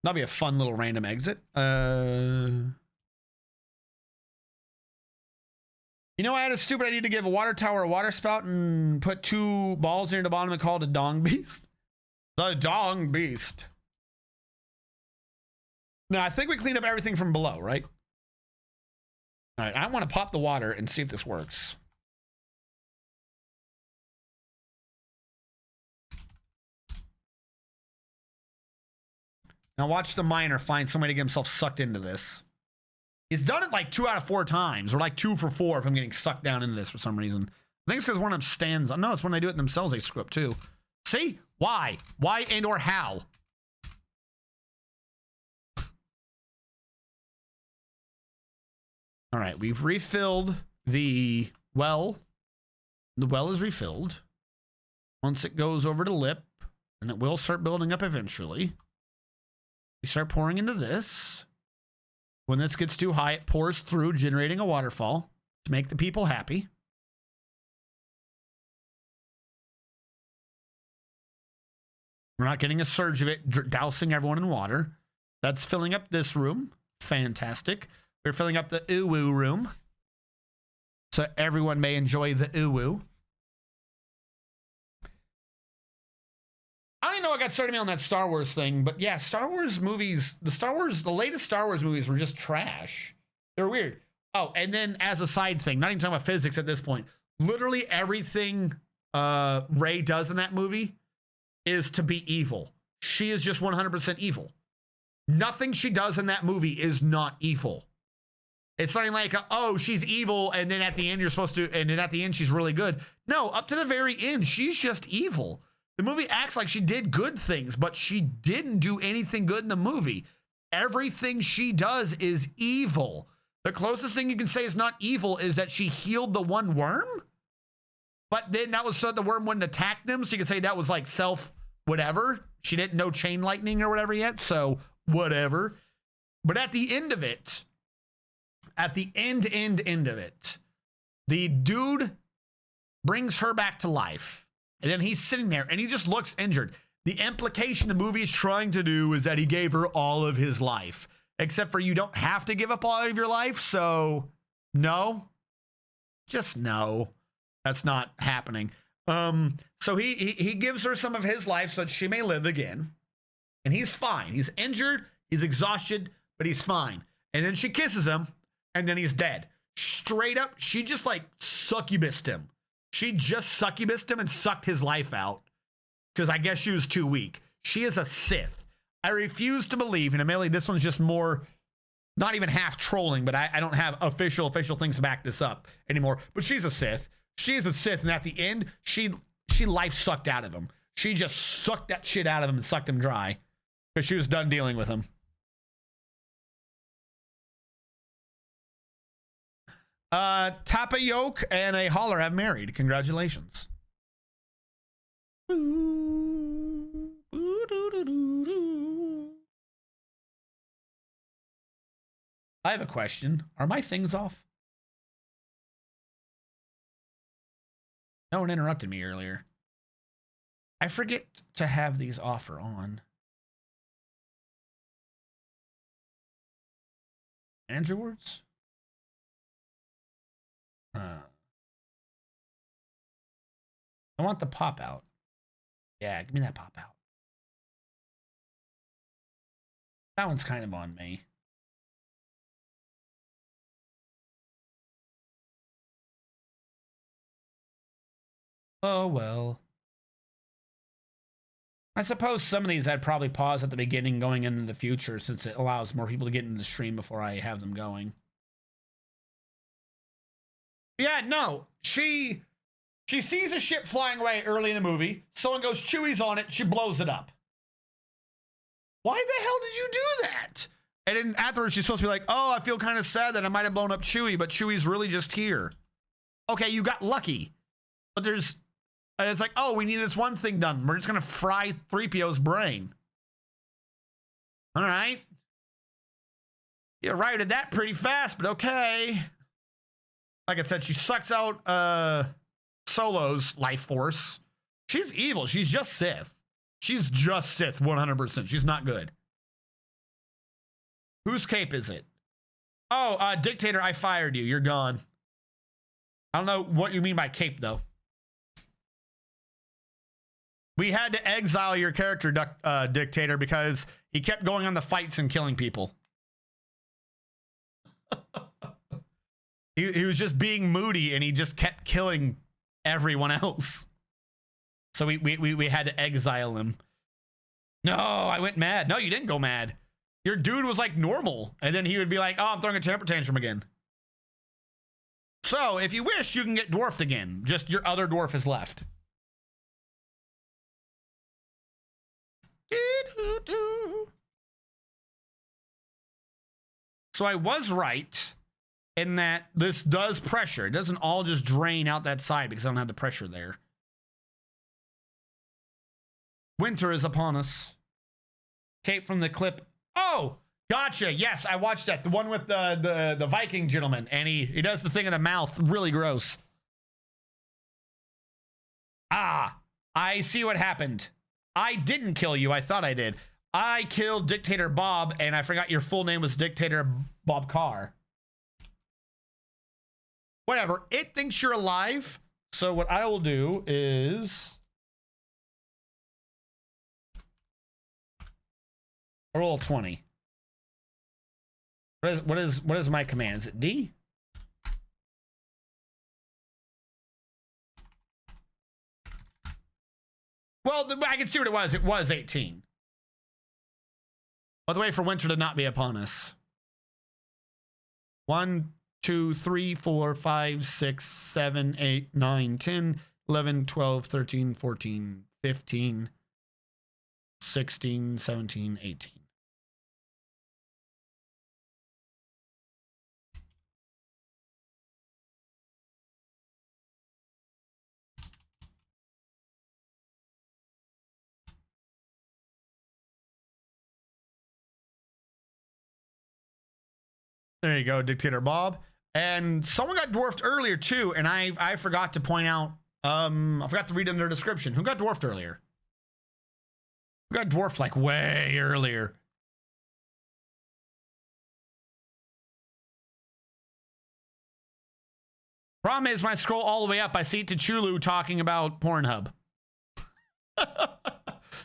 That'll be a fun little random exit. You know, I had a stupid idea to give a water tower a water spout and put 2 balls near the bottom and call it a dong beast. The dong beast. Now, I think we cleaned up everything from below, right? All right, I want to pop the water and see if this works. Now watch the miner find some way to get himself sucked into this. He's done it like 2 out of 4 times, or like 2 for 4 if I'm getting sucked down into this for some reason. I think it's because one of them stands. No, it's when they do it themselves, they screw up too. See? Why? Why and or how? All right, we've refilled the well. The well is refilled. Once it goes over to lip, and it will start building up eventually. We start pouring into this. When this gets too high, it pours through, generating a waterfall to make the people happy. We're not getting a surge of it, dousing everyone in water. That's filling up this room. Fantastic. We're filling up the uwu room, so everyone may enjoy the uwu. I don't even know what got started me on that Star Wars thing, but yeah, Star Wars movies, the latest Star Wars movies were just trash. They're weird. Oh, and then as a side thing, not even talking about physics at this point, literally everything Rey does in that movie is to be evil. She is just 100% evil. Nothing she does in that movie is not evil. It's something like, oh, she's evil, and then at the end you're supposed to, and then at the end she's really good. No, up to the very end, she's just evil. The movie acts like she did good things, but she didn't do anything good in the movie. Everything she does is evil. The closest thing you can say is not evil is that she healed the one worm, but then that was so the worm wouldn't attack them, so you can say that was like self whatever. She didn't know chain lightning or whatever yet, so whatever. But at the end of it, at the end of it, the dude brings her back to life. And then he's sitting there and he just looks injured. The implication the movie is trying to do is that he gave her all of his life. Except for you don't have to give up all of your life. So no, just no, that's not happening. So he gives her some of his life so that she may live again. And he's fine. He's injured. He's exhausted, but he's fine. And then she kisses him and then he's dead. Straight up, she just like succubused him. She just succubused him and sucked his life out because I guess she was too weak. She is a Sith. I refuse to believe, and admittedly, this one's just more, not even half trolling, but I don't have official things to back this up anymore. But she's a Sith. She is a Sith, and at the end, she life sucked out of him. She just sucked that shit out of him and sucked him dry because she was done dealing with him. Tapa Yoke and a Holler have married. Congratulations. I have a question. Are my things off? No one interrupted me earlier. I forget to have these off or on. Andrew words? I want the pop out. Yeah, give me that pop out. That one's kind of on me. Oh, well. I suppose some of these I'd probably pause at the beginning going into the future since it allows more people to get into the stream before I have them going. Yeah, no. She sees a ship flying away early in the movie. Someone goes, Chewie's on it. She blows it up. Why the hell did you do that? And then afterwards, she's supposed to be like, oh, I feel kind of sad that I might have blown up Chewie, but Chewie's really just here. Okay, you got lucky. But and it's like, oh, we need this one thing done. We're just going to fry 3PO's brain. All right. You righted that pretty fast, but okay. Like I said, she sucks out Solo's life force. She's evil. She's just Sith. She's just Sith 100%. She's not good. Whose cape is it? Oh, Dictator, I fired you. You're gone. I don't know what you mean by cape, though. We had to exile your character, Dictator, because he kept going on the fights and killing people. he was just being moody, and he just kept killing everyone else. So we had to exile him. No, I went mad. No, you didn't go mad. Your dude was like normal, and then he would be like, oh, I'm throwing a temper tantrum again. So if you wish, you can get dwarfed again. Just your other dwarf is left. So I was right in that this does pressure. It doesn't all just drain out that side because I don't have the pressure there. Winter is upon us. Cape from the clip. Oh, gotcha. Yes, I watched that. The one with the Viking gentleman, and he does the thing in the mouth. Really gross. Ah, I see what happened. I didn't kill you. I thought I did. I killed Dictator Bob, and I forgot your full name was Dictator Bob Carr. Whatever. It thinks you're alive. So what I will do is roll 20. What is my command? Is it D? Well, I can see what it was. It was 18. By the way, for winter to not be upon us. 1, 2, 3, 4, 5, 6, 7, 8, 9, 10, 11, 12, 13, 14, 15, 16, 17, 18. There you go, Dictator Bob. And someone got dwarfed earlier too, and I forgot to point out, I forgot to read in their description. Who got dwarfed earlier? Who got dwarfed like way earlier? Problem is when I scroll all the way up, I see T'Chulu talking about Pornhub.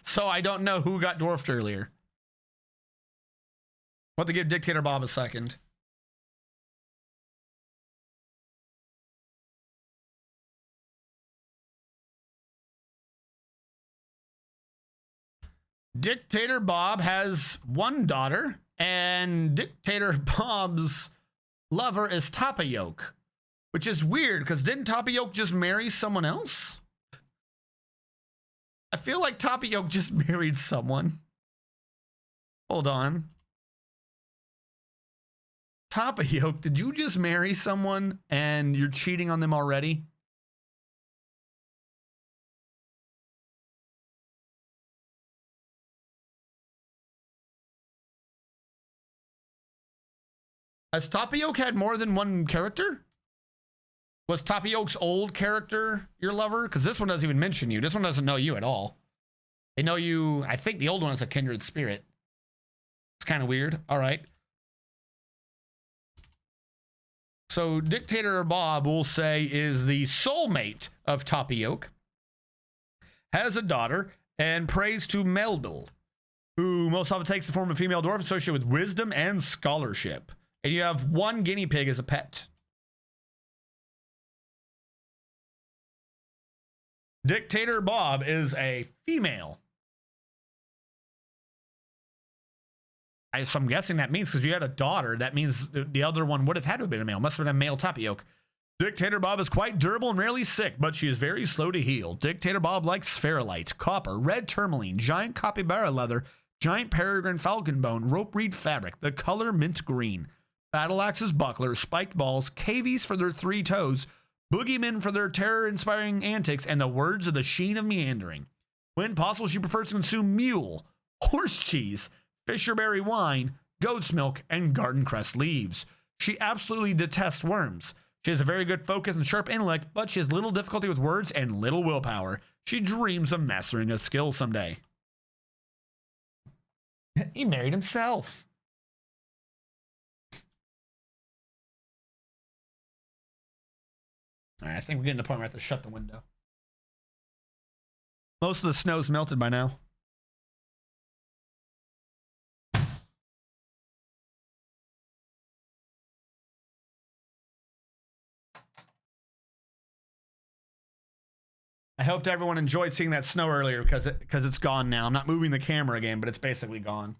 So I don't know who got dwarfed earlier. I'll have to give Dictator Bob a second. Dictator Bob has one daughter, and Dictator Bob's lover is Tapayoke, which is weird because didn't Tapayoke just marry someone else? I feel like Tapayoke just married someone. Hold on. Tapayoke, did you just marry someone and you're cheating on them already? Has Tapayoke had more than one character? Was Tapayoke's old character your lover? Because this one doesn't even mention you. This one doesn't know you at all. They know you. I think the old one is a kindred spirit. It's kind of weird. All right. So Dictator Bob, we'll say, is the soulmate of Tapayoke. Has a daughter and prays to Melville, who most often takes the form of a female dwarf associated with wisdom and scholarship. And you have one guinea pig as a pet. Dictator Bob is a female. So I'm guessing that means because you had a daughter, that means the other one would have had to have been a male. Must have been a male Tapayoke. Dictator Bob is quite durable and rarely sick, but she is very slow to heal. Dictator Bob likes spherolite, copper, red tourmaline, giant capybara leather, giant peregrine falcon bone, rope reed fabric, the color mint green, battle axes, bucklers, spiked balls, cavies for their 3 toes, boogeymen for their terror-inspiring antics, and the words of the sheen of meandering. When possible, she prefers to consume mule, horse cheese, fisherberry wine, goat's milk, and garden cress leaves. She absolutely detests worms. She has a very good focus and sharp intellect, but she has little difficulty with words and little willpower. She dreams of mastering a skill someday. He married himself. All right, I think we're getting to the point where I have to shut the window. Most of the snow's melted by now. I hoped everyone enjoyed seeing that snow earlier because it's gone now. I'm not moving the camera again, but it's basically gone.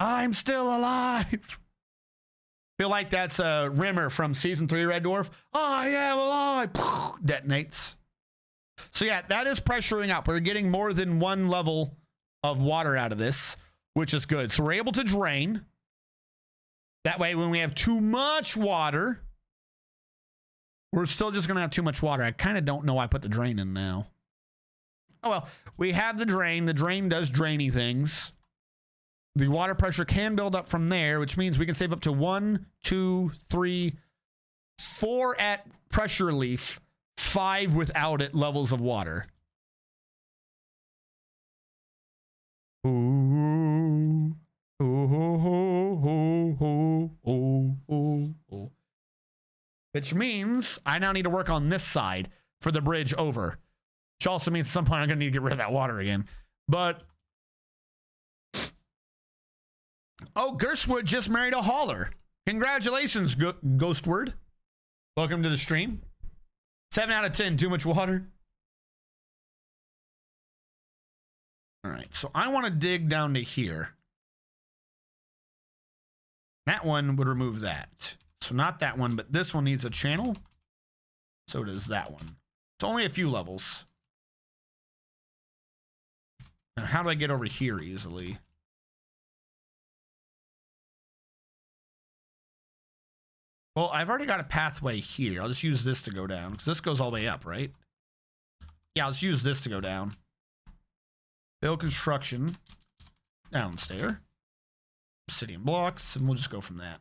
I'm still alive. Feel like that's Rimmer from season 3 Red Dwarf. I am alive. Detonates. So yeah, that is pressuring up. We're getting more than one level of water out of this, which is good. So we're able to drain. That way, when we have too much water, we're still just going to have too much water. I kind of don't know why I put the drain in now. Oh, well, we have the drain. The drain does drainy things. The water pressure can build up from there, which means we can save up to 1, 2, 3, 4 at pressure relief, 5 without it levels of water. Ooh. Which means I now need to work on this side for the bridge over. Which also means at some point I'm going to need to get rid of that water again. But oh, Gerstwood just married a hauler. Congratulations, Ghostword. Welcome to the stream. 7 out of 10, too much water. All right, so I want to dig down to here. That one would remove that. So not that one, but this one needs a channel. So does that one. It's only a few levels. Now, how do I get over here easily? Well, I've already got a pathway here. I'll just use this to go down, because this goes all the way up, right? Yeah, let's use this to go down. Build construction. Downstairs. Obsidian blocks, and we'll just go from that.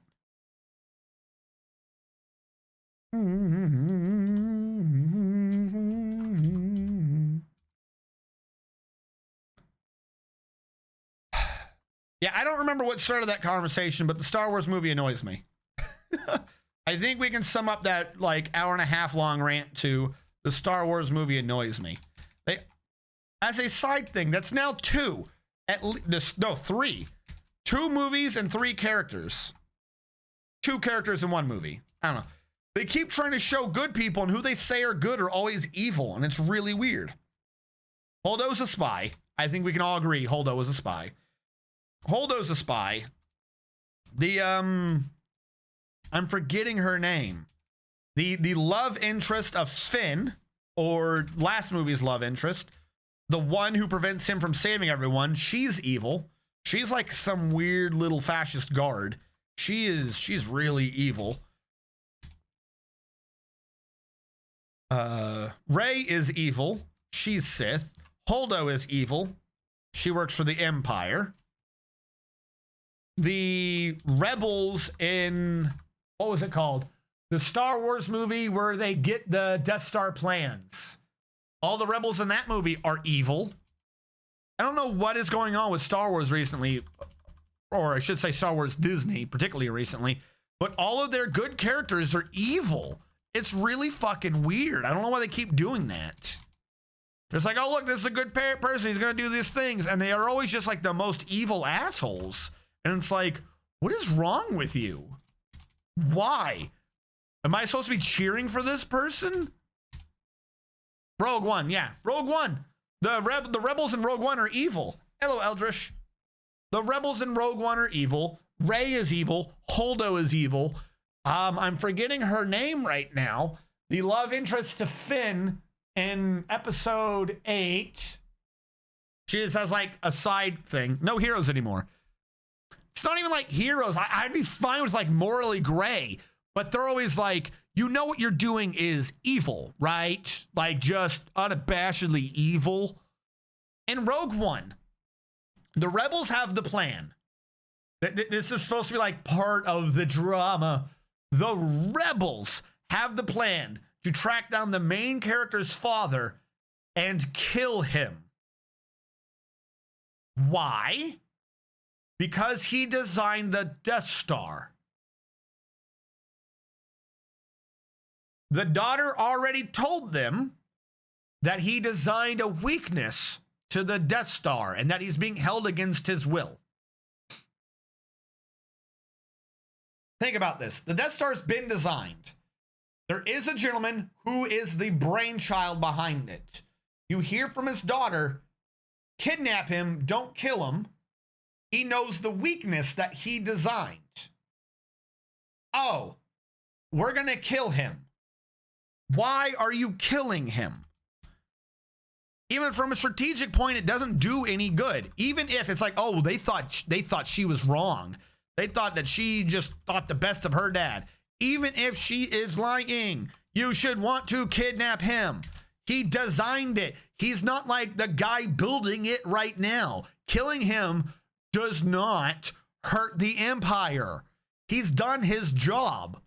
Yeah, I don't remember what started that conversation, but the Star Wars movie annoys me. I think we can sum up that like hour-and-a-half long rant to the Star Wars movie annoys me. They, as a side thing, that's now 2. At least, no, 3. 2 movies and 3 characters. 2 characters in 1 movie. I don't know. They keep trying to show good people, and who they say are good are always evil, and it's really weird. Holdo's a spy. I think we can all agree Holdo was a spy. Holdo's a spy. The, I'm forgetting her name. The love interest of Finn, or last movie's love interest, the one who prevents him from saving everyone, she's evil. She's like some weird little fascist guard. She's really evil. Rey is evil. She's Sith. Holdo is evil. She works for the Empire. The rebels in, what was it called? The Star Wars movie where they get the Death Star plans. All the rebels in that movie are evil. I don't know what is going on with Star Wars recently, or I should say Star Wars Disney, particularly recently, but all of their good characters are evil. It's really fucking weird. I don't know why they keep doing that. It's like, oh, look, this is a good person. He's going to do these things. And they are always just like the most evil assholes. And it's like, what is wrong with you? Why? Am I supposed to be cheering for this person? Rogue One, yeah. Rogue One. The rebels in Rogue One are evil. Hello, Eldritch. The rebels in Rogue One are evil. Rey is evil. Holdo is evil. I'm forgetting her name right now. The love interest to Finn in episode 8. She just has like a side thing. No heroes anymore. It's not even like heroes. I'd be fine with like morally gray, but they're always like, you know what you're doing is evil, right? Like just unabashedly evil. In Rogue One, the rebels have the plan. This is supposed to be like part of the drama. The rebels have the plan to track down the main character's father and kill him. Why? because he designed the Death Star. The daughter already told them that he designed a weakness to the Death Star and that he's being held against his will. Think about this. The Death Star's been designed. There is a gentleman who is the brainchild behind it. You hear from his daughter, kidnap him, don't kill him. He knows the weakness that he designed. Oh, we're going to kill him. Why are you killing him? Even from a strategic point, it doesn't do any good. Even if it's like, oh, they thought she was wrong. They thought that she just thought the best of her dad. Even if she is lying, you should want to kidnap him. He designed it. He's not like the guy building it right now. Killing him does not hurt the Empire. He's done his job.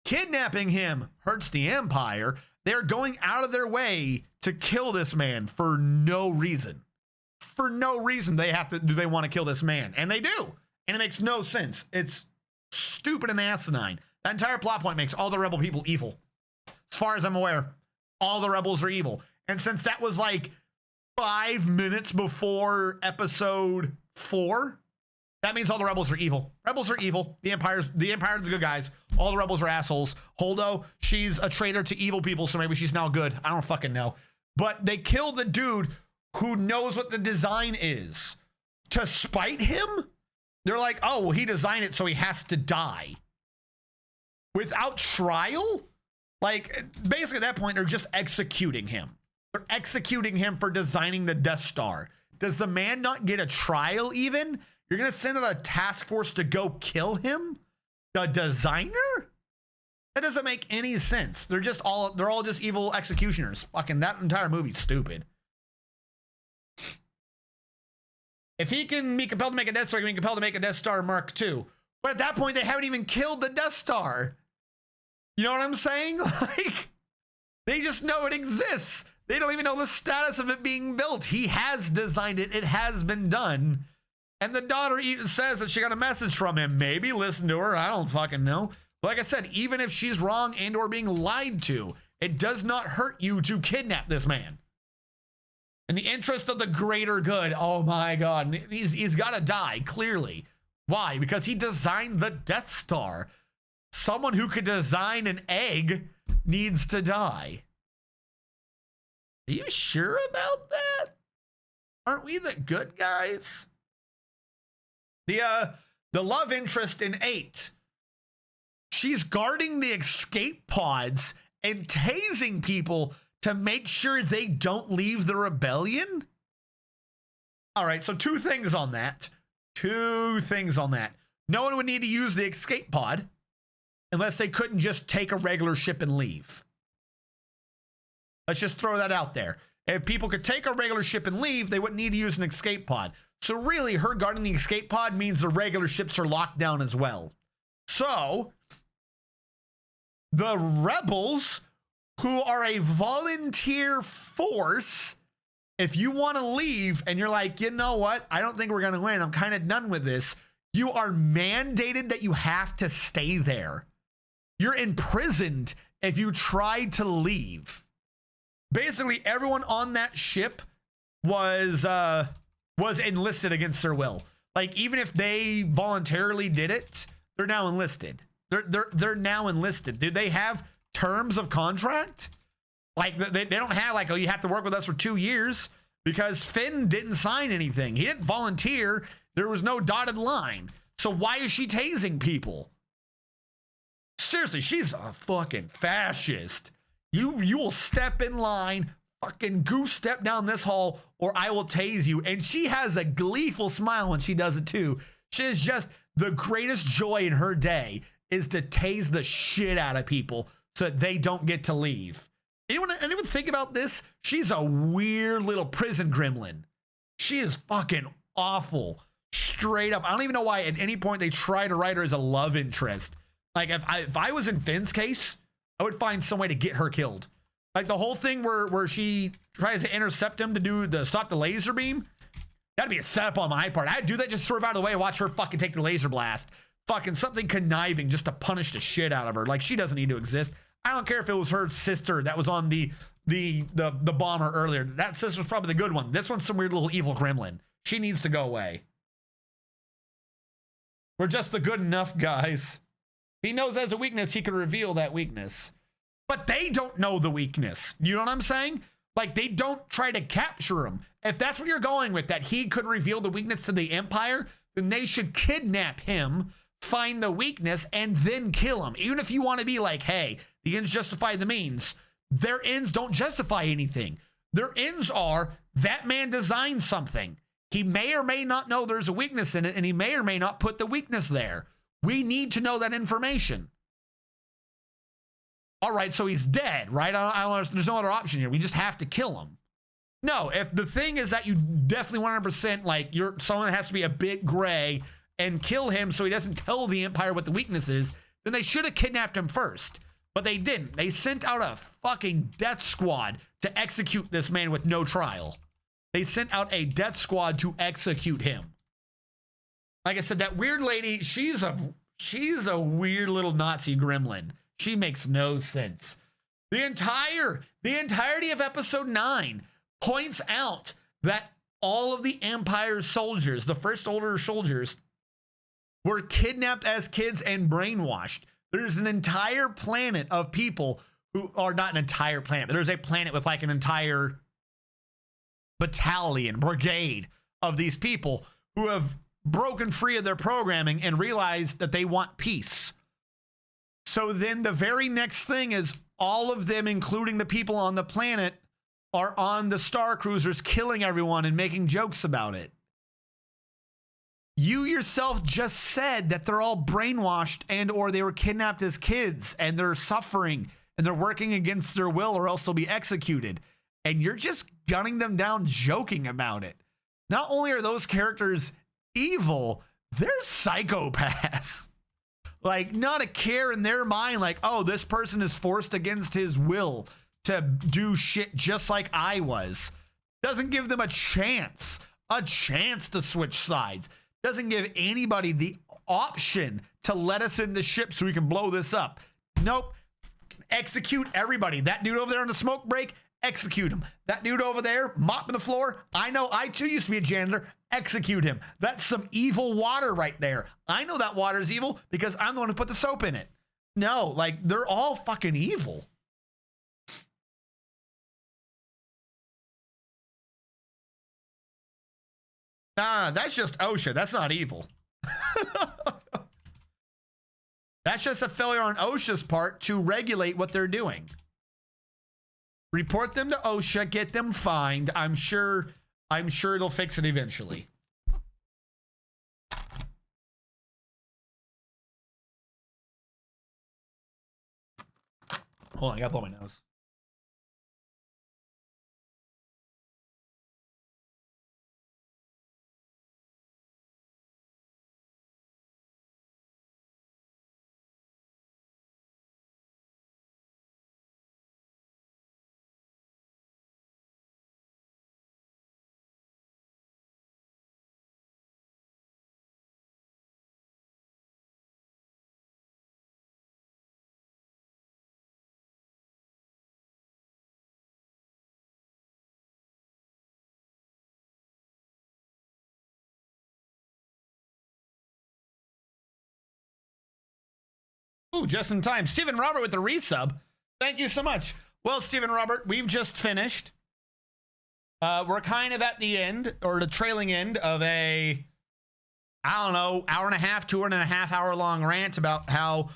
Kidnapping him hurts the Empire. They're going out of their way to kill this man for no reason. For no reason do they want to kill this man. And they do. And it makes no sense. It's stupid and asinine. That entire plot point makes all the rebel people evil. As far as I'm aware, all the rebels are evil. And since that was like 5 minutes before episode 4, that means all the rebels are evil. Rebels are evil. The Empire's the good guys. All the rebels are assholes. Holdo, she's a traitor to evil people, so maybe she's now good. I don't fucking know. But they killed the dude who knows what the design is. To spite him? They're like, oh, well, he designed it, so he has to die. Without trial? Like, basically at that point, they're just executing him. They're executing him for designing the Death Star. Does the man not get a trial even? You're going to send out a task force to go kill him? The designer? That doesn't make any sense. They're all just evil executioners. Fucking that entire movie's stupid. If he can be compelled to make a Death Star, he can be compelled to make a Death Star Mark II. But at that point, they haven't even killed the Death Star. You know what I'm saying? Like, they just know it exists. They don't even know the status of it being built. He has designed it. It has been done. And the daughter even says that she got a message from him. Maybe listen to her. I don't fucking know. But like I said, even if she's wrong and or being lied to, it does not hurt you to kidnap this man. In the interest of the greater good. Oh my God. He's got to die, clearly. Why? Because he designed the Death Star. Someone who could design an egg needs to die. Are you sure about that? Aren't we the good guys? The love interest in 8. She's guarding the escape pods and tasing people to make sure they don't leave the rebellion? All right, so 2 things on that. 2 things on that. No one would need to use the escape pod unless they couldn't just take a regular ship and leave. Let's just throw that out there. If people could take a regular ship and leave, they wouldn't need to use an escape pod. So really, her guarding the escape pod means the regular ships are locked down as well. So, the rebels, who are a volunteer force, if you want to leave and you're like, you know what? I don't think we're going to win. I'm kind of done with this. You are mandated that you have to stay there. You're imprisoned if you try to leave. Basically, everyone on that ship was enlisted against their will. Like, even if they voluntarily did it, they're now enlisted. They're now enlisted. Do they have terms of contract? Like, they don't have like, oh, you have to work with us for 2 years, because Finn didn't sign anything. He didn't volunteer. There was no dotted line. So why is she tasing people? Seriously, she's a fucking fascist. You will step in line, fucking goose step down this hall, or I will tase you. And she has a gleeful smile when she does it too. She is just the greatest joy in her day is to tase the shit out of people so that they don't get to leave. Anyone think about this? She's a weird little prison gremlin. She is fucking awful. Straight up. I don't even know why at any point they try to write her as a love interest. Like, if I was in Finn's case, I would find some way to get her killed. Like the whole thing where she tries to intercept him to stop the laser beam. That'd be a setup on my part. I'd do that just sort of out of the way and watch her fucking take the laser blast. Fucking something conniving just to punish the shit out of her. Like, she doesn't need to exist. I don't care if it was her sister that was on the bomber earlier. That sister's probably the good one. This one's some weird little evil gremlin. She needs to go away. We're just the good enough guys. He knows as a weakness, he can reveal that weakness. But they don't know the weakness. You know what I'm saying? Like, they don't try to capture him. If that's what you're going with, that he could reveal the weakness to the Empire, then they should kidnap him, find the weakness, and then kill him. Even if you want to be like, hey, the ends justify the means. Their ends don't justify anything. Their ends are that man designed something. He may or may not know there's a weakness in it, and he may or may not put the weakness there. We need to know that information. All right, so he's dead, right? There's no other option here. We just have to kill him. No, if the thing is that you definitely 100% like someone has to be a bit gray and kill him so he doesn't tell the Empire what the weakness is, then they should have kidnapped him first. But they didn't. They sent out a fucking death squad to execute this man with no trial. They sent out a death squad to execute him. Like I said, that weird lady, she's a weird little Nazi gremlin. She makes no sense. The entirety of episode 9 points out that all of the Empire's soldiers, the First Order soldiers, were kidnapped as kids and brainwashed. There's an entire planet of people who are not an entire planet, but there's a planet with like an entire battalion, brigade of these people who have broken free of their programming and realized that they want peace. So then the very next thing is all of them, including the people on the planet, are on the Star Cruisers killing everyone and making jokes about it. You yourself just said that they're all brainwashed and or they were kidnapped as kids and they're suffering and they're working against their will or else they'll be executed. And you're just gunning them down joking about it. Not only are those characters evil, they're psychopaths. Like, not a care in their mind, like, oh, this person is forced against his will to do shit just like I was. Doesn't give them a chance to switch sides. Doesn't give anybody the option to let us in the ship so we can blow this up. Nope. Execute everybody. That dude over there on the smoke break, execute him. That dude over there mopping the floor, I know, I too used to be a janitor, execute him. That's some evil water right there. I know that water is evil because I'm the one who put the soap in it. No, like, they're all fucking evil. Nah, that's just OSHA. That's not evil. That's just a failure on OSHA's part to regulate what they're doing. Report them to OSHA, get them fined. I'm sure they'll fix it eventually. Hold on, I gotta blow my nose. Ooh, just in time. Stephen Robert with the resub. Thank you so much. Well, Stephen Robert, we've just finished. We're kind of at the end, or the trailing end of a, I don't know, hour and a half, 2.5 hour long rant about how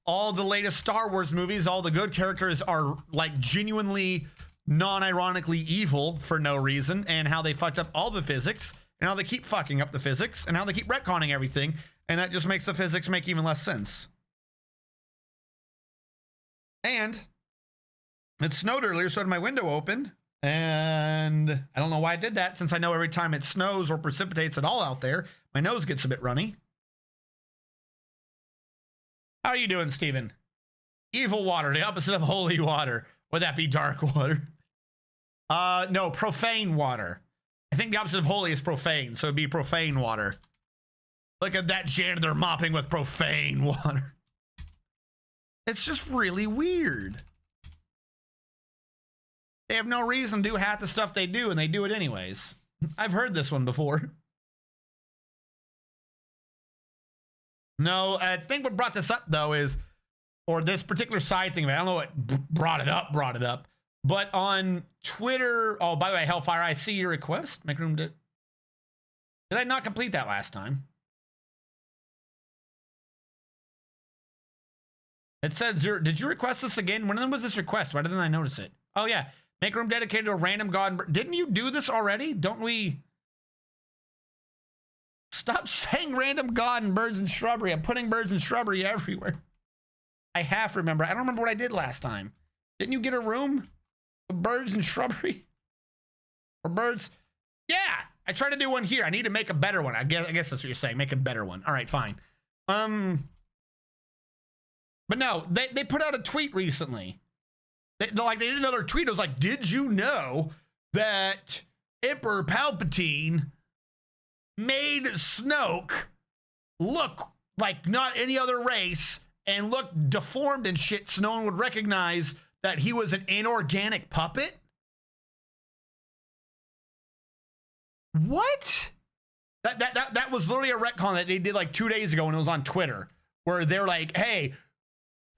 all the latest Star Wars movies, all the good characters are like genuinely non-ironically evil for no reason, and how they fucked up all the physics, and how they keep fucking up the physics, and how they keep retconning everything, and that just makes the physics make even less sense. And it snowed earlier, so I had my window open, and I don't know why I did that, since I know every time it snows or precipitates at all out there, my nose gets a bit runny. How are you doing, Steven? Evil water, the opposite of holy water. Would that be dark water? No, profane water. I think the opposite of holy is profane, so it'd be profane water. Look at that janitor mopping with profane water. It's just really weird. They have no reason to do half the stuff they do, and they do it anyways. I've heard this one before. No, I think what brought this up, though, is, or this particular side thing, I don't know what brought it up, but on Twitter, oh, by the way, Hellfire, I see your request. Make room to... Did I not complete that last time? It said zero. Did you request this again? When was this request? Why didn't I notice it? Oh, yeah. Make room dedicated to a random god. Didn't you do this already? Don't we... Stop saying random god and birds and shrubbery. I'm putting birds and shrubbery everywhere. I half remember. I don't remember what I did last time. Didn't you get a room of birds and shrubbery? Or birds? Yeah, I tried to do one here. I need to make a better one. I guess that's what you're saying. Make a better one. All right, fine. But no, they put out a tweet recently. They did another tweet. It was like, did you know that Emperor Palpatine made Snoke look like not any other race and look deformed and shit so no one would recognize that he was an inorganic puppet? What? That was literally a retcon that they did like 2 days ago, and it was on Twitter, where they're like, hey,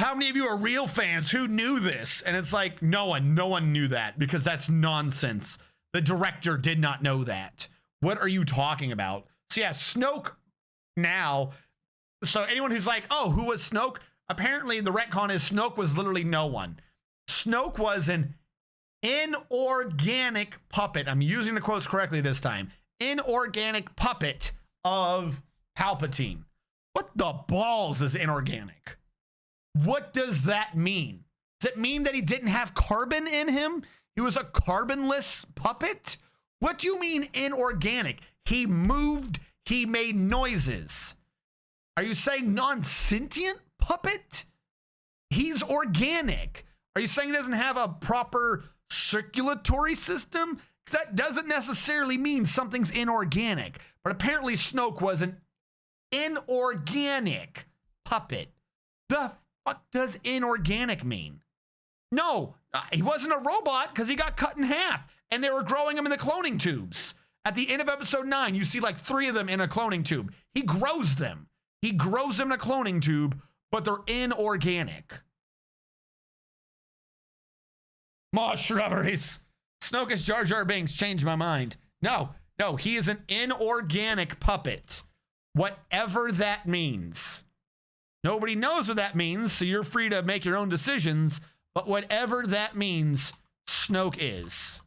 how many of you are real fans? Who knew this? And it's like, no one knew that, because that's nonsense. The director did not know that. What are you talking about? So yeah, Snoke now. So anyone who's like, oh, who was Snoke? Apparently the retcon is Snoke was literally no one. Snoke was an inorganic puppet. I'm using the quotes correctly this time. Inorganic puppet of Palpatine. What the balls is inorganic? What does that mean? Does it mean that he didn't have carbon in him? He was a carbonless puppet? What do you mean inorganic? He moved, he made noises. Are you saying non-sentient puppet? He's organic. Are you saying he doesn't have a proper circulatory system? Because that doesn't necessarily mean something's inorganic. But apparently Snoke was an inorganic puppet. The fuck does inorganic mean? No, he wasn't a robot because he got cut in half and they were growing him in the cloning tubes. At the end of episode 9, you see like 3 of them in a cloning tube. He grows them. He grows them in a cloning tube, but they're inorganic. More shrubberies. Snoke as Jar Jar Binks changed my mind. No, he is an inorganic puppet. Whatever that means. Nobody knows what that means, so you're free to make your own decisions. But whatever that means, Snoke is.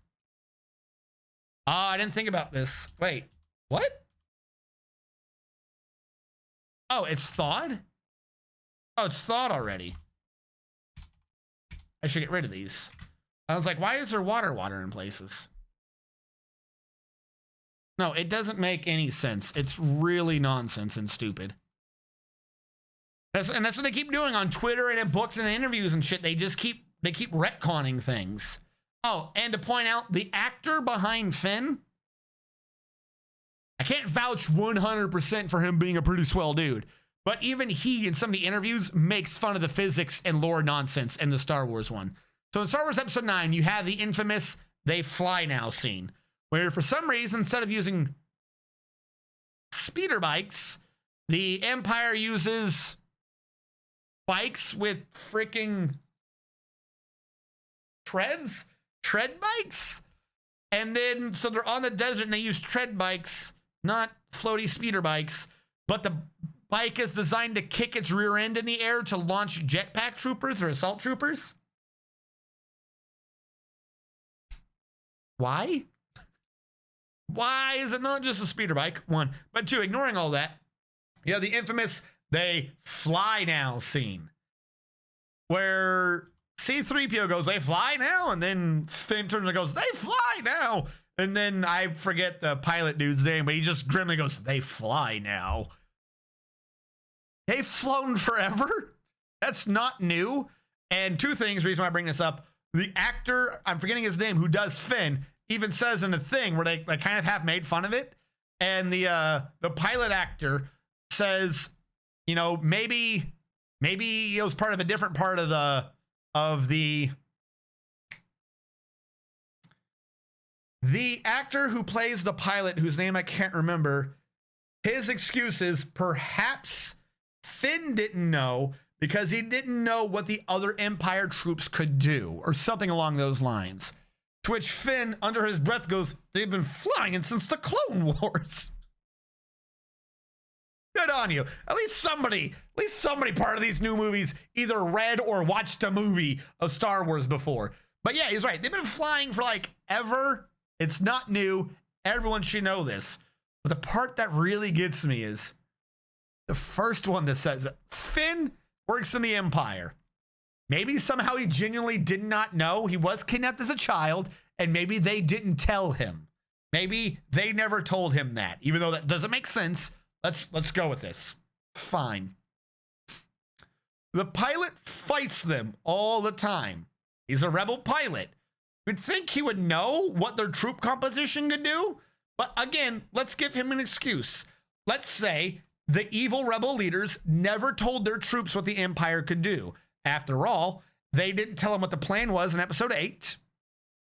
I didn't think about this. Wait, what? Oh, it's thawed? Oh, it's thawed already. I should get rid of these. I was like, why is there water in places? No, it doesn't make any sense. It's really nonsense and stupid. And that's what they keep doing on Twitter and in books and interviews and shit. They keep retconning things. Oh, and to point out, the actor behind Finn, I can't vouch 100% for him being a pretty swell dude, but even he, in some of the interviews, makes fun of the physics and lore nonsense in the Star Wars one. So in Star Wars Episode 9, you have the infamous "they fly now" scene, where for some reason, instead of using speeder bikes, the Empire uses bikes with freaking tread bikes. And then, so they're on the desert and they use tread bikes, not floaty speeder bikes, but the bike is designed to kick its rear end in the air to launch jetpack troopers or assault troopers. Why? Why is it not just a speeder bike? 1, but 2, ignoring all that, you have the infamous "they fly now" scene, where C-3PO goes, "They fly now," and then Finn turns and goes, "They fly now," and then I forget the pilot dude's name, but he just grimly goes, "They fly now." They've flown forever. That's not new. And 2 things, reason why I bring this up: the actor, I'm forgetting his name, who does Finn, even says in the thing where they kind of have made fun of it, and the pilot actor says, you know, maybe it was part of a different part of the actor who plays the pilot, whose name I can't remember. His excuse is perhaps Finn didn't know because he didn't know what the other Empire troops could do, or something along those lines. To which Finn, under his breath, goes, "They've been flying since the Clone Wars." Good on you. At least somebody part of these new movies either read or watched a movie of Star Wars before. But yeah, he's right. They've been flying for like ever. It's not new. Everyone should know this. But the part that really gets me is the first one that says it. Finn works in the Empire. Maybe somehow he genuinely did not know he was kidnapped as a child, and maybe they didn't tell him. Maybe they never told him that, even though that doesn't make sense. Let's go with this. Fine. The pilot fights them all the time. He's a rebel pilot. You'd think he would know what their troop composition could do. But again, let's give him an excuse. Let's say the evil rebel leaders never told their troops what the Empire could do. After all, they didn't tell them what the plan was in episode 8.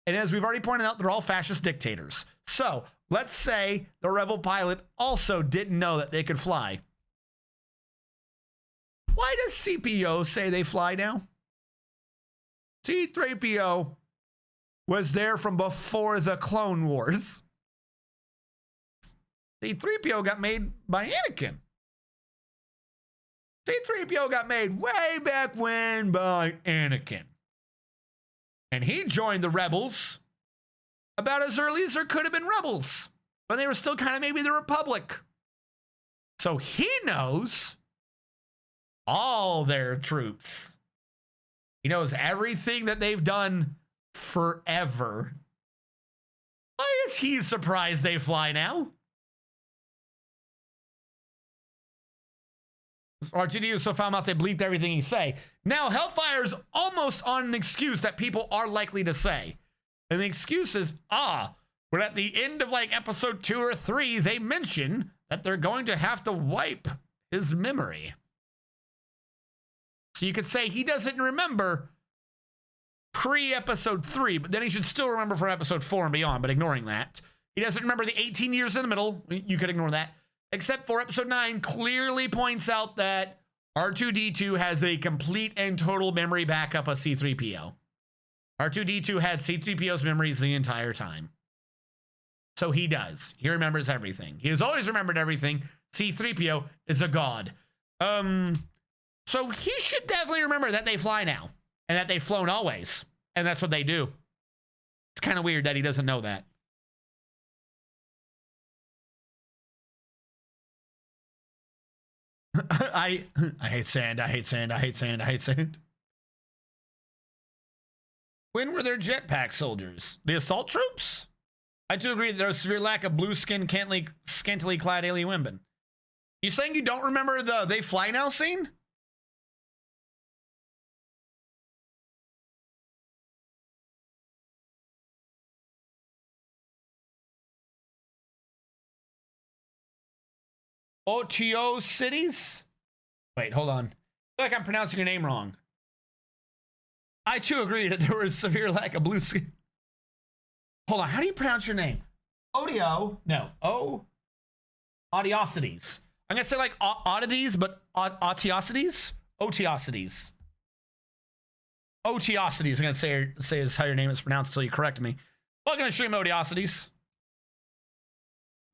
And as we've already pointed out, they're all fascist dictators. So let's say the rebel pilot also didn't know that they could fly. Why does CPO say they fly now? C-3PO was there from before the Clone Wars. C-3PO got made by Anakin. C-3PO got made way back when by Anakin. And he joined the rebels about as early as there could have been rebels, when they were still kind of maybe the Republic. So he knows all their troops. He knows everything that they've done forever. Why is he surprised they fly now? R2D so found out they bleeped everything he say. Now Hellfire's almost on an excuse that people are likely to say. And the excuse is, but at the end of like episode 2 or 3, they mention that they're going to have to wipe his memory. So you could say he doesn't remember pre-episode 3, but then he should still remember from episode 4 and beyond, but ignoring that. He doesn't remember the 18 years in the middle. You could ignore that. Except for episode 9 clearly points out that R2-D2 has a complete and total memory backup of C-3PO. R2-D2 had C-3PO's memories the entire time. So he does. He remembers everything. He has always remembered everything. C-3PO is a god. So he should definitely remember that they fly now. And that they've flown always. And that's what they do. It's kind of weird that he doesn't know that. I hate sand. I hate sand. I hate sand. I hate sand. When were there jetpack soldiers? The assault troops? I do agree that there's a severe lack of blue-skinned, scantily clad alien women. You saying you don't remember the they fly now scene? OTO cities? Wait, hold on. I feel like I'm pronouncing your name wrong. I too agree that there was a severe lack of blue skin. Hold on, how do you pronounce your name? Odio? No. Odiosities. I'm gonna say like oddities, but otiosities? Otiosities. Otiosities. I'm gonna say is how your name is pronounced until you correct me. Welcome to Stream Odiosities.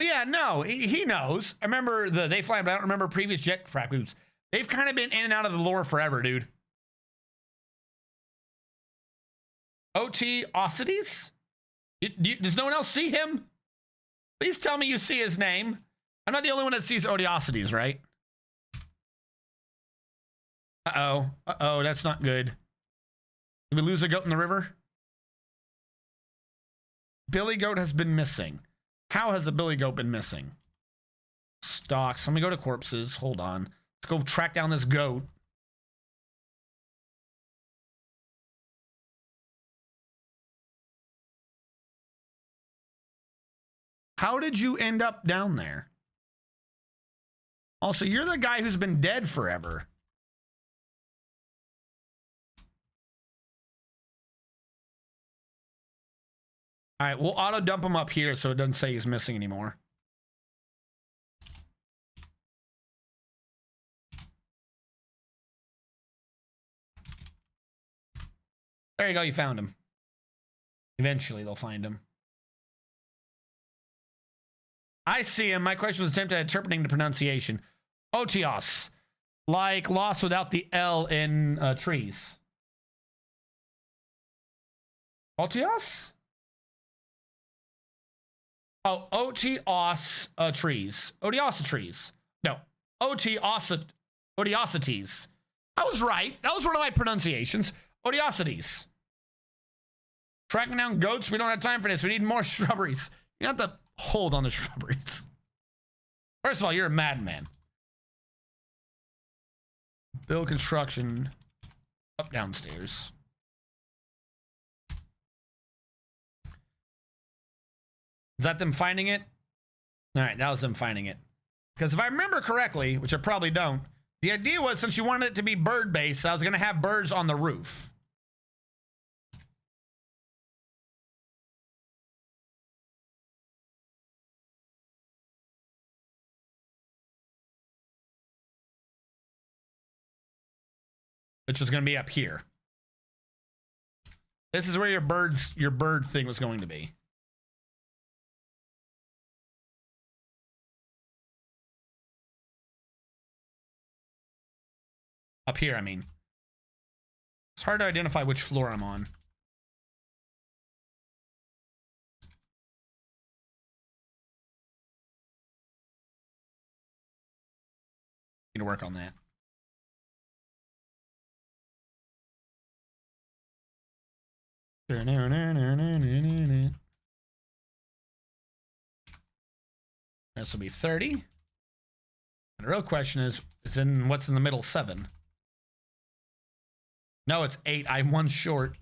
Yeah, no, he knows. I remember they fly, but I don't remember previous jetpack moves. They've kind of been in and out of the lore forever, dude. Otiosities? Does no one else see him? Please tell me you see his name. I'm not the only one that sees Odiosities, right? Uh-oh, that's not good. Did we lose a goat in the river? Billy Goat has been missing. How has the Billy Goat been missing? Stocks. Let me go to corpses. Hold on. Let's go track down this goat. How did you end up down there? Also, you're the guy who's been dead forever. All right, we'll auto dump him up here so it doesn't say he's missing anymore. There you go, you found him. Eventually they'll find him. I see him. My question was attempted at interpreting the pronunciation. Otios. Like lost without the L in trees. Otios? Oh, Otios trees. Odiosa trees. No. Odiosities. I was right. That was one of my pronunciations. Odiosities. Tracking down goats. We don't have time for this. We need more shrubberies. You have to hold on the shrubberies. First of all, you're a madman. Build construction up downstairs. Is that them finding it? All right, that was them finding it. Because if I remember correctly, which I probably don't, the idea was since you wanted it to be bird-based, I was going to have birds on the roof. Which was going to be up here. This is where your bird thing was going to be. Up here, I mean. It's hard to identify which floor I'm on. Need to work on that. This will be 30. And the real question is in what's in the middle? 7. No, it's 8. I'm 1 short.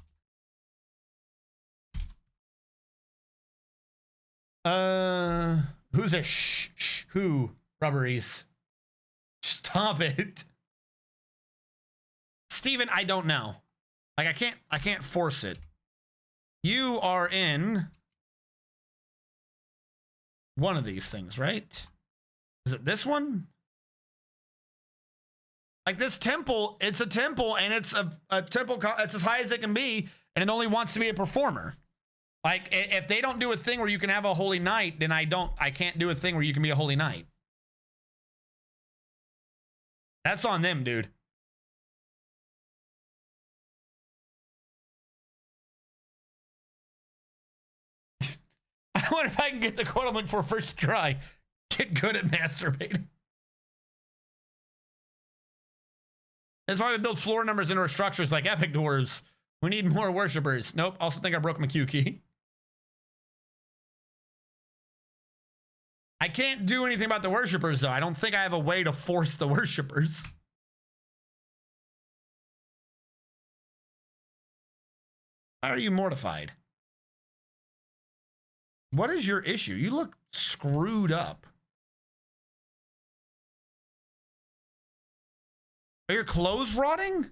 Who's a who? Rubberies. Stop it. Steven, I don't know. Like I can't force it. You are in one of these things, right? Is it this one? Like this temple, it's a temple and it's a temple, it's as high as it can be, and it only wants to be a performer. Like if they don't do a thing where you can have a holy night, then I can't do a thing where you can be a holy knight. That's on them, dude. I wonder if I can get the quote I'm looking for first try. Get good at masturbating. That's why we build floor numbers into our structures like epic dwarves. We need more worshippers. Nope. Also think I broke my Q key. I can't do anything about the worshippers though. I don't think I have a way to force the worshippers. How are you mortified? What is your issue? You look screwed up. Are your clothes rotting?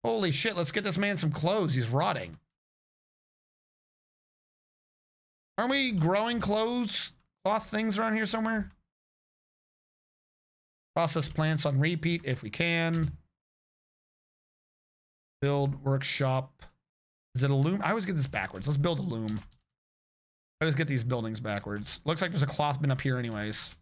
Holy shit, let's get this man some clothes. He's rotting. Aren't we growing cloth things around here somewhere? Process plants on repeat if we can. Build workshop. Is it a loom? I always get this backwards. Let's build a loom. I always get these buildings backwards. Looks like there's a cloth bin up here anyways.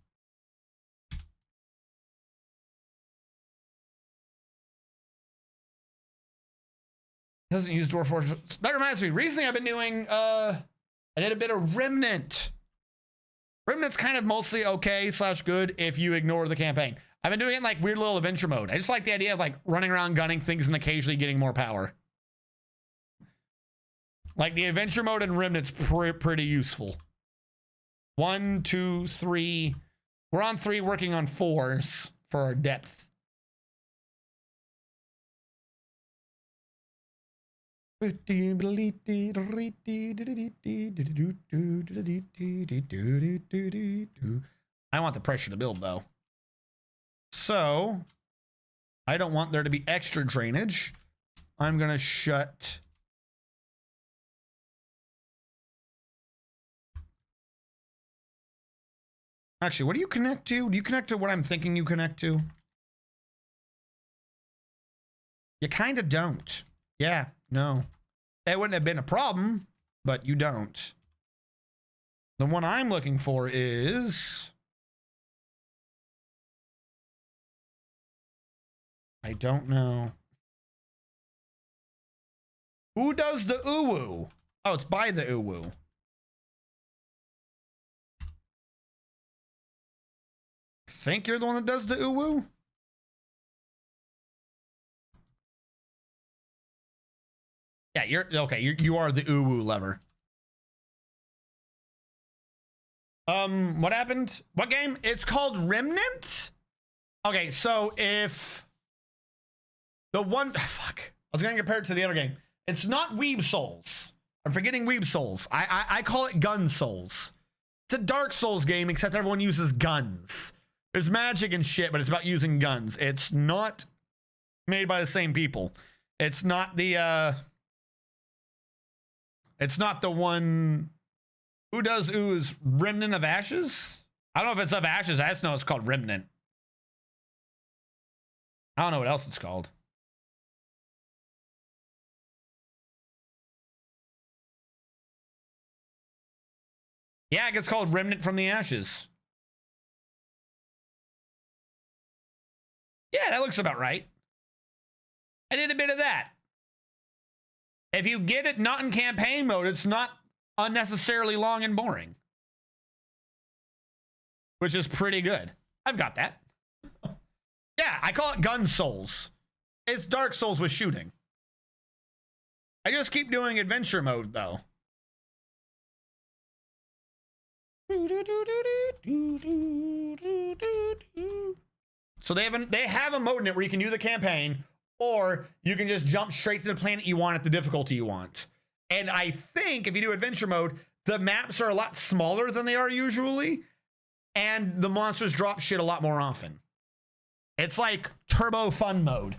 Doesn't use Dwarf Forge. That reminds me. Recently I've been doing, I did a bit of Remnant. Remnant's kind of mostly okay / good if you ignore the campaign. I've been doing it in like weird little adventure mode. I just like the idea of like running around gunning things and occasionally getting more power. Like the adventure mode in Remnant's pretty useful. 1, 2, 3. We're on 3 working on 4s for our depth. I want the pressure to build though. So I don't want there to be extra drainage. I'm gonna shut. Actually, what do you connect to? Do you connect to what I'm thinking you connect to? You kind of don't. Yeah, no. That wouldn't have been a problem, but you don't. The one I'm looking for is... I don't know. Who does the uwu? Oh, it's by the uwu. Think you're the one that does the uwu? Yeah, you're okay. You are the uwu lever. What happened? What game? It's called Remnant? Okay, so if the one fuck, I was gonna compare it to the other game. It's not Weeb Souls. I'm forgetting Weeb Souls. I call it Gun Souls. It's a Dark Souls game, except everyone uses guns. There's magic and shit, but it's about using guns. It's not made by the same people. It's not the one who does ooze Remnant of Ashes? I don't know if it's of Ashes. I just know it's called Remnant. I don't know what else it's called. Yeah, it gets called Remnant from the Ashes. Yeah, that looks about right. I did a bit of that. If you get it not in campaign mode, it's not unnecessarily long and boring. Which is pretty good. I've got that. Yeah, I call it Gun Souls. It's Dark Souls with shooting. I just keep doing adventure mode, though. So they have a mode in it where you can do the campaign, or you can just jump straight to the planet you want at the difficulty you want. And I think if you do adventure mode, the maps are a lot smaller than they are usually, and the monsters drop shit a lot more often. It's like turbo fun mode.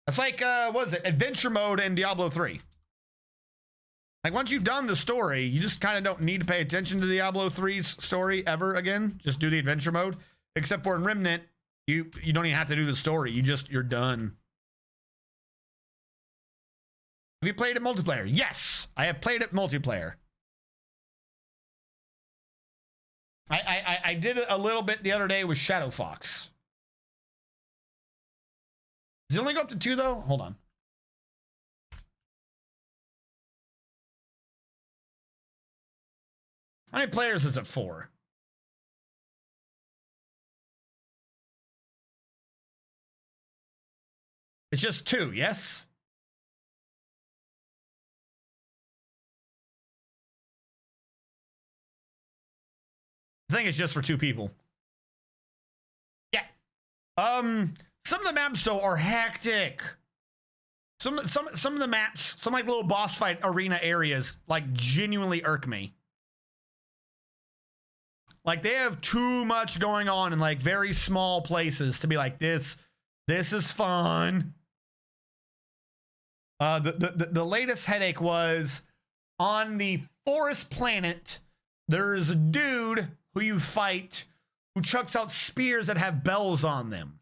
It's like, what is it? Adventure mode in Diablo 3. Like once you've done the story, you just kind of don't need to pay attention to Diablo 3's story ever again. Just do the adventure mode. Except for in Remnant, you don't even have to do the story. You're done. Have you played it multiplayer? Yes, I have played it multiplayer. I did it a little bit the other day with Shadow Fox. Does it only go up to 2 though? Hold on. How many players is it for? It's just 2, yes? I think it's just for 2 people. Yeah. Some of the maps though are hectic. Some of the maps, some like little boss fight arena areas, like genuinely irk me. Like they have too much going on in like very small places to be like this is fun. The latest headache was on the forest planet. There's a dude who you fight who chucks out spears that have bells on them.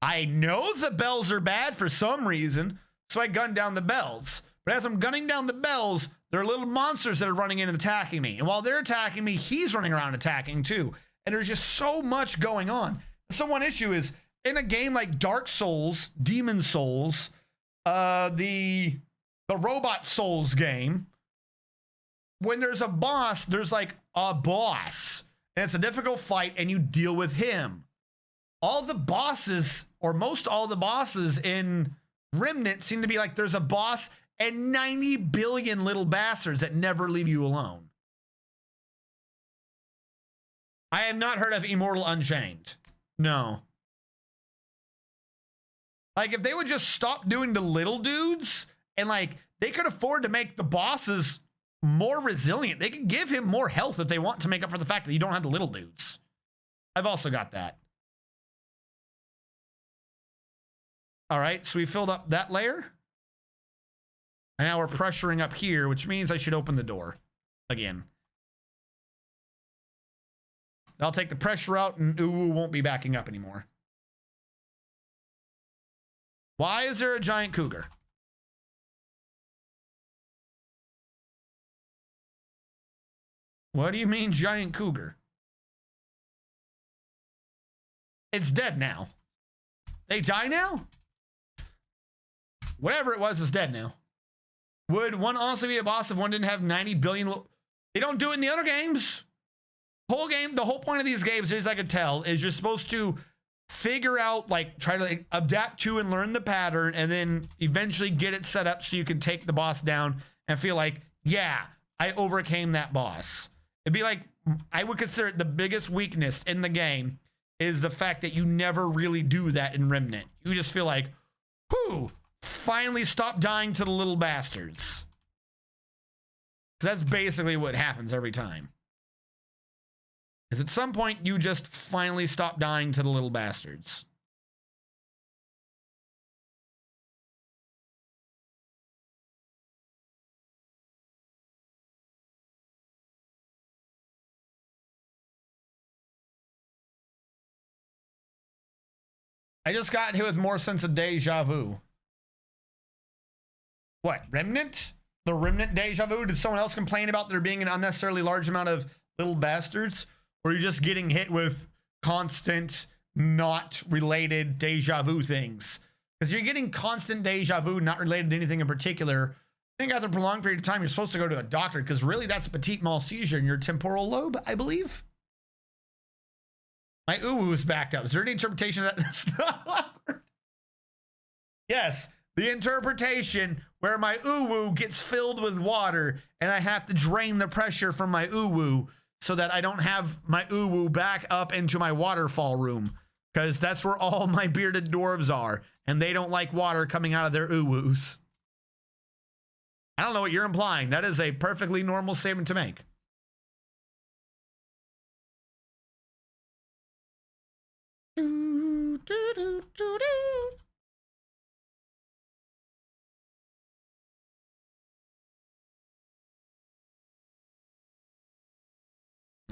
I know the bells are bad for some reason, so I gun down the bells. But as I'm gunning down the bells, there are little monsters that are running in and attacking me. And while they're attacking me, he's running around attacking too. And there's just so much going on. So one issue is, in a game like Dark Souls, Demon Souls, the Robot Souls game, when there's a boss, there's like a boss. And it's a difficult fight, and you deal with him. All the bosses, or most all the bosses in Remnant seem to be like there's a boss and 90 billion little bastards that never leave you alone. I have not heard of Immortal Unchained. No. Like, if they would just stop doing the little dudes, and like, they could afford to make the bosses more resilient. They could give him more health if they want to make up for the fact that you don't have the little dudes. I've also got that. All right, so we filled up that layer. And now we're pressuring up here, which means I should open the door again. I'll take the pressure out and ooh, won't be backing up anymore. Why is there a giant cougar? What do you mean giant cougar? It's dead now. They die now? Whatever it was is dead now. Would one also be a boss if one didn't have 90 billion? They don't do it in the other games. Whole game, the whole point of these games, as I could tell, is you're supposed to figure out, like, try to like, adapt to and learn the pattern, and then eventually get it set up so you can take the boss down and feel like, yeah, I overcame that boss. It'd be like, I would consider it the biggest weakness in the game is the fact that you never really do that in Remnant. You just feel like, whew, finally stop dying to the little bastards. That's basically what happens every time. Is at some point you just finally stop dying to the little bastards. I just got hit with more sense of deja vu. What, Remnant? The Remnant deja vu? Did someone else complain about there being an unnecessarily large amount of little bastards? Or are you just getting hit with constant, not related deja vu things? Because you're getting constant deja vu, not related to anything in particular. I think after a prolonged period of time, you're supposed to go to a doctor, because really that's a petite mal seizure in your temporal lobe, I believe. My ooh is backed up. Is there any interpretation of that? That's not awkward. Yes, the interpretation where my ooh-woo gets filled with water and I have to drain the pressure from my ooh-woo so that I don't have my ooh-woo back up into my waterfall room, because that's where all my bearded dwarves are, and they don't like water coming out of their ooh-woos. I don't know what you're implying. That is a perfectly normal statement to make.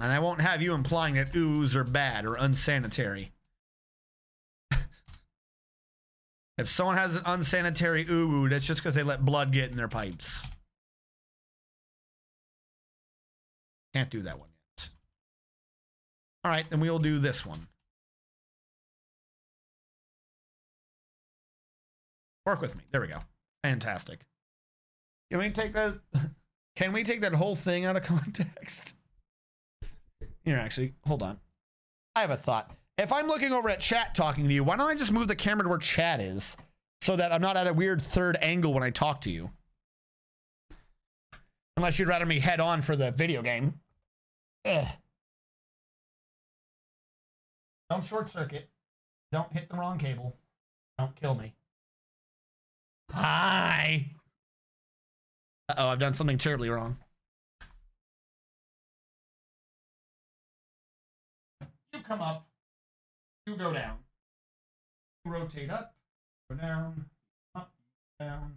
And I won't have you implying that oohs are bad or unsanitary. If someone has an unsanitary ooh, that's just because they let blood get in their pipes. Can't do that one yet. All right, then we'll do this one. Work with me. There we go. Fantastic. Can we take that? Can we take that whole thing out of context? Here, actually, hold on. I have a thought. If I'm looking over at chat talking to you, why don't I just move the camera to where chat is so that I'm not at a weird third angle when I talk to you? Unless you'd rather me head on for the video game. Ugh. Don't short circuit. Don't hit the wrong cable. Don't kill me. Hi. Uh-oh, I've done something terribly wrong. You come up. You go down. You rotate up. Go down. Up. Down.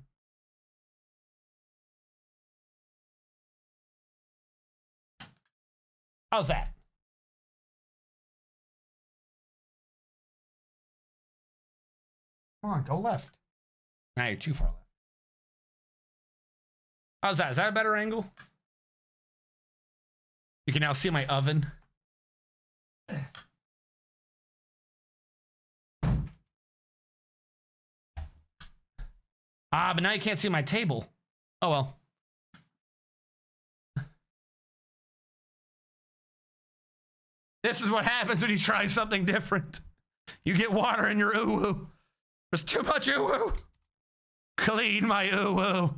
How's that? Come on, go left. Now you're too far left. How's that? Is that a better angle? You can now see my oven. Ah, but now you can't see my table. Oh well. This is what happens when you try something different. You get water in your ooh-woo. There's too much ooh-woo. Clean my ooh-woo.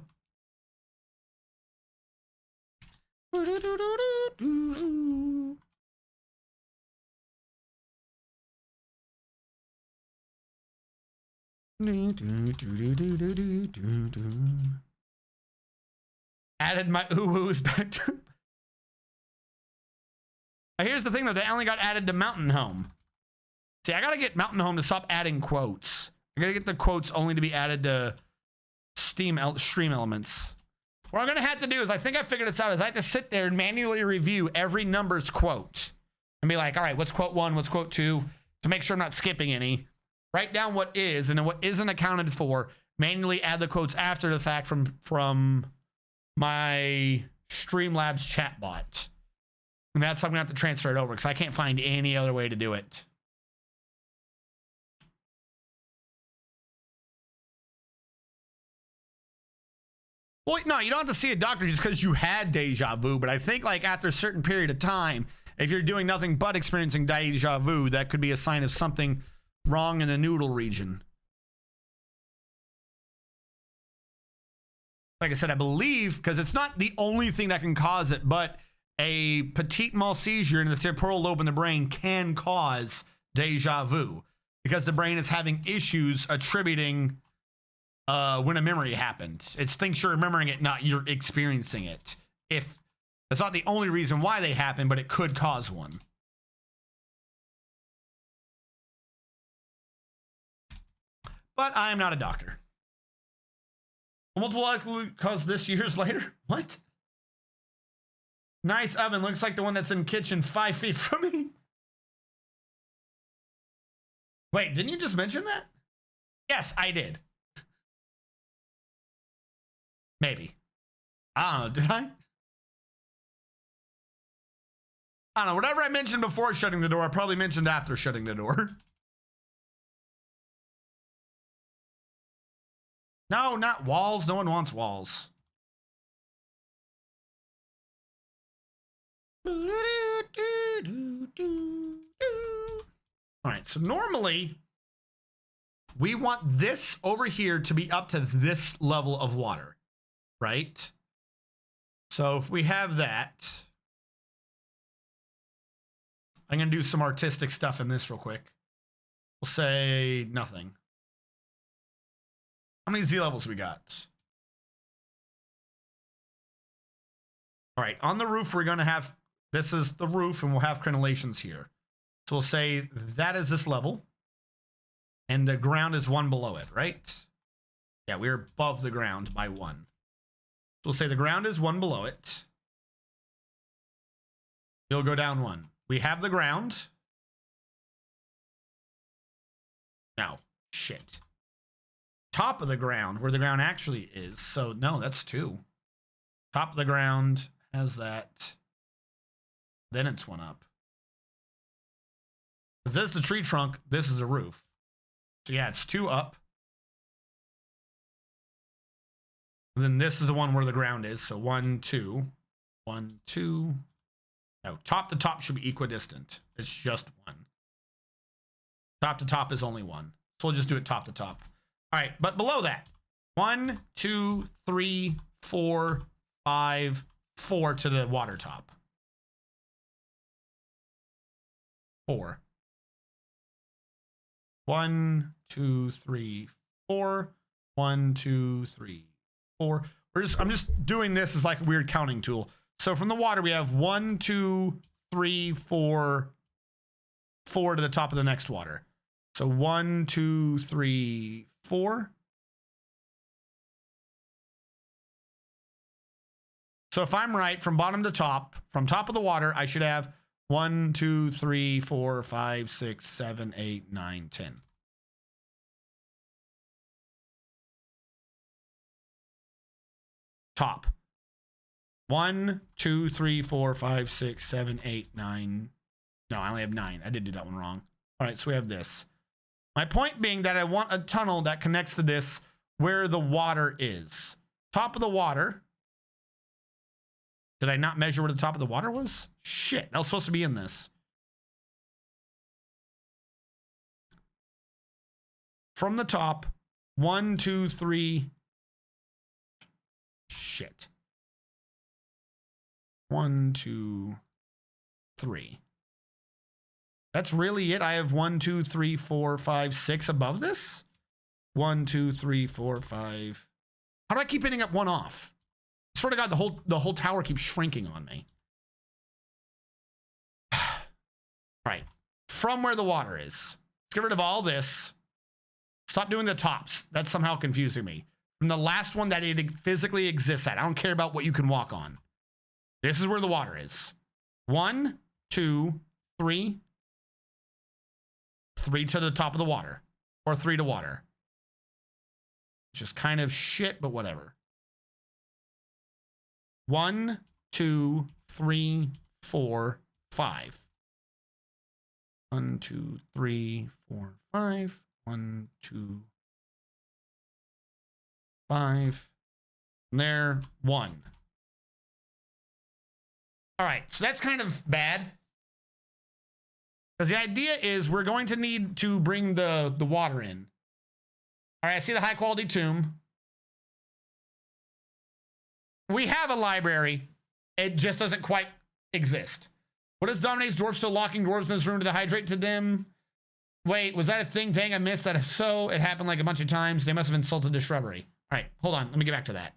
Added my ooh-woos back to... Here's the thing, though. They only got added to Mountain Home. See, I gotta get Mountain Home to stop adding quotes. I gotta get the quotes only to be added to stream elements. What I'm gonna have to do is, I think I figured this out, is I have to sit there and manually review every number's quote. And be like, all right, what's quote 1, what's quote 2? To make sure I'm not skipping any. Write down what is, and then what isn't accounted for. Manually add the quotes after the fact from my Streamlabs chatbot. And that's how I'm gonna have to transfer it over, because I can't find any other way to do it. Well, no, you don't have to see a doctor just because you had deja vu, but I think like after a certain period of time, if you're doing nothing but experiencing deja vu, that could be a sign of something wrong in the noodle region. Like I said, I believe, because it's not the only thing that can cause it, but a petit mal seizure in the temporal lobe in the brain can cause deja vu, because the brain is having issues attributing when a memory happens. It's thinks you're remembering it, not you're experiencing it. If that's not the only reason why they happen, but it could cause one. But I am not a doctor. Multiple likely cause this years later. What? Nice oven. Looks like the one that's in kitchen 5 feet from me. Wait, didn't you just mention that? Yes, I did. Maybe. I don't know. Did I? I don't know. Whatever I mentioned before shutting the door, I probably mentioned after shutting the door. No, not walls. No one wants walls. All right. So normally we want this over here to be up to this level of water, right? So if we have that, I'm going to do some artistic stuff in this real quick. We'll say nothing. How many Z levels we got? All right, on the roof, we're going to have, this is the roof, and we'll have crenellations here. So we'll say that is this level, and the ground is 1 below it, right? Yeah, we're above the ground by 1. So we'll say the ground is 1 below it. You'll go down 1. We have the ground. Now, shit. Top of the ground, where the ground actually is. So, no, that's 2. Top of the ground has that. Then it's 1 up. This is the tree trunk. This is the roof. So, yeah, it's 2 up. And then this is the one where the ground is. So, 1, 2. 1, 2. No, top to top should be equidistant. It's just 1. Top to top is only 1. So we'll just do it top to top. All right, but below that, 1, 2, 3, 4, 5, 4 to the water top. 4. 1, 2, 3, 4. 1, 2, 3, 4. I'm just doing this as like a weird counting tool. So from the water, we have 1, 2, 3, 4, 4 to the top of the next water. So 1, 2, 3, 4. So if I'm right, from bottom to top, from top of the water, I should have 1, 2, 3, 4, 5, 6, 7, 8, 9, 10. Top. 1, 2, 3, 4, 5, 6, 7, 8, 9. No, I only have 9. I did do that one wrong. All right, so we have this. My point being that I want a tunnel that connects to this where the water is. Top of the water. Did I not measure where the top of the water was? Shit, that was supposed to be in this. From the top, 1, 2, 3. Shit. 1, 2, 3. That's really it. I have 1, 2, 3, 4, 5, 6 above this. 1, 2, 3, 4, 5. How do I keep hitting up one off? I swear to God, the whole tower keeps shrinking on me. All right. From where the water is. Let's get rid of all this. Stop doing the tops. That's somehow confusing me. From the last one that it physically exists at. I don't care about what you can walk on. This is where the water is. 1, 2, 3. 3 to the top of the water. Or 3 to water. Just kind of shit, but whatever. 1, 2, 3, 4, 5. 1, 2, 3, 4, 5. 1, 2, 5. And there, 1. All right, so that's kind of bad. Because the idea is we're going to need to bring the water in. All right, I see the high quality tomb. We have a library. It just doesn't quite exist. What does Dominate's dwarf still locking dwarves in this room to dehydrate to them? Wait, was that a thing? Dang, I missed that. If so, it happened like a bunch of times. They must have insulted the shrubbery. All right, hold on. Let me get back to that.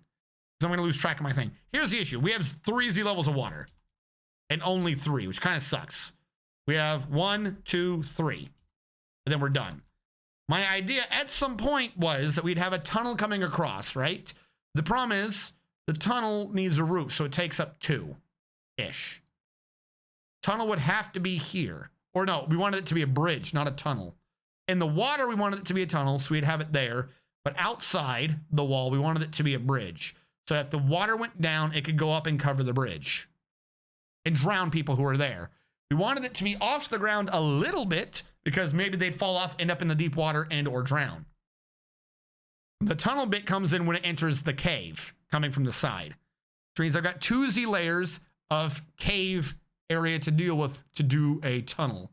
Because I'm going to lose track of my thing. Here's the issue. We have 3 Z levels of water. And only 3, which kind of sucks. We have 1, 2, 3. And then we're done. My idea at some point was that we'd have a tunnel coming across, right? The problem is the tunnel needs a roof, so it takes up 2-ish. Tunnel would have to be here. Or no, we wanted it to be a bridge, not a tunnel. In the water, we wanted it to be a tunnel, so we'd have it there. But outside the wall, we wanted it to be a bridge. So if the water went down, it could go up and cover the bridge. And drown people who are there. We wanted it to be off the ground a little bit, because maybe they'd fall off, end up in the deep water, and or drown. The tunnel bit comes in when it enters the cave, coming from the side. Which means I've got 2 Z layers of cave area to deal with to do a tunnel.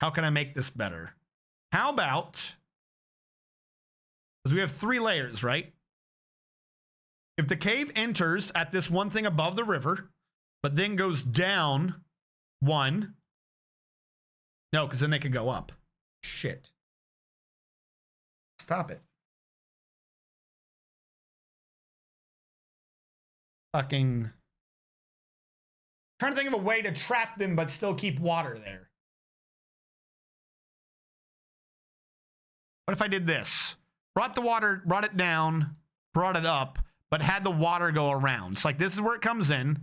How can I make this better? How about, because we have 3 layers, right? If the cave enters at this one thing above the river, but then goes down 1. No, because then they could go up. Shit. Stop it. Fucking. Trying to think of a way to trap them, but still keep water there. What if I did this? Brought the water, brought it down, brought it up, but had the water go around. So like this is where it comes in.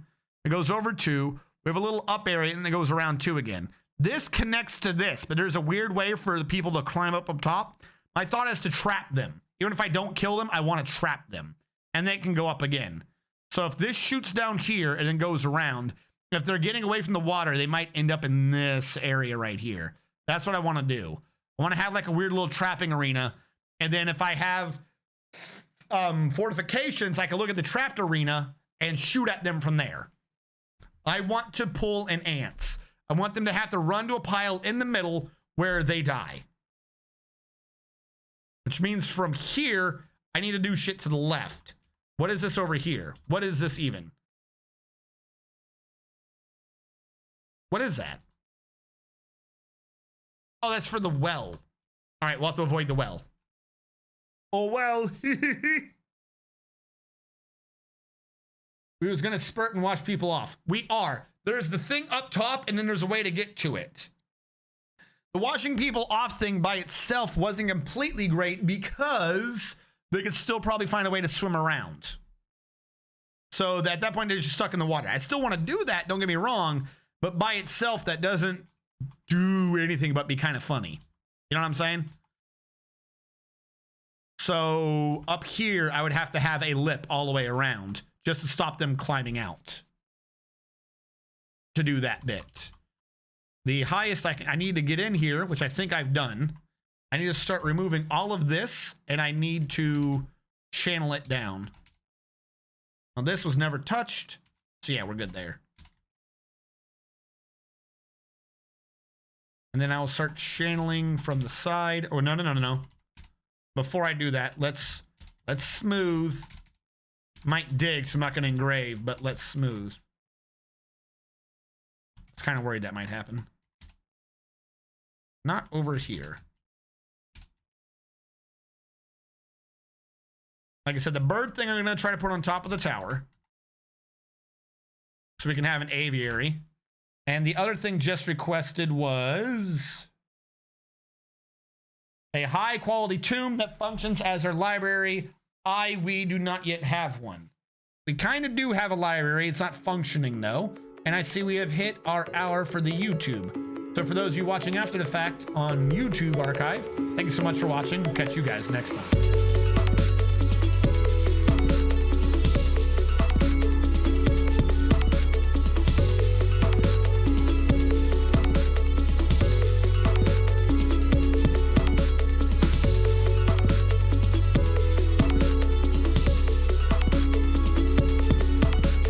It goes over 2. We have a little up area and it goes around 2 again. This connects to this, but there's a weird way for the people to climb up top. My thought is to trap them. Even if I don't kill them, I want to trap them. And they can go up again. So if this shoots down here and then goes around, if they're getting away from the water, they might end up in this area right here. That's what I want to do. I want to have like a weird little trapping arena. And then if I have fortifications, I can look at the trapped arena and shoot at them from there. I want to pull an ants. I want them to have to run to a pile in the middle where they die. Which means from here, I need to do shit to the left. What is this over here? What is this even? What is that? Oh, that's for the well. All right, we'll have to avoid the well. Oh, well. We was going to spurt and wash people off. We are. There's the thing up top, and then there's a way to get to it. The washing people off thing by itself wasn't completely great because they could still probably find a way to swim around. So at that point, they're just stuck in the water. I still want to do that, don't get me wrong, but by itself, that doesn't do anything but be kind of funny. You know what I'm saying? So up here, I would have to have a lip all the way around just to stop them climbing out. To do that bit. The highest I need to get in here, which I think I've done. I need to start removing all of this, and I need to channel it down. Now this was never touched, so yeah, we're good there. And then I'll start channeling from the side. Oh, no. Before I do that, let's smooth. Might dig, so I'm not going to engrave, but let's smooth. I was kind of worried that might happen. Not over here. Like I said, the bird thing I'm going to try to put on top of the tower. So we can have an aviary. And the other thing just requested was a high quality tomb that functions as our library. We do not yet have one. We kind of do have a library. It's not functioning though. And I see we have hit our hour for the YouTube. So for those of you watching after the fact on YouTube archive, thank you so much for watching. We'll catch you guys next time.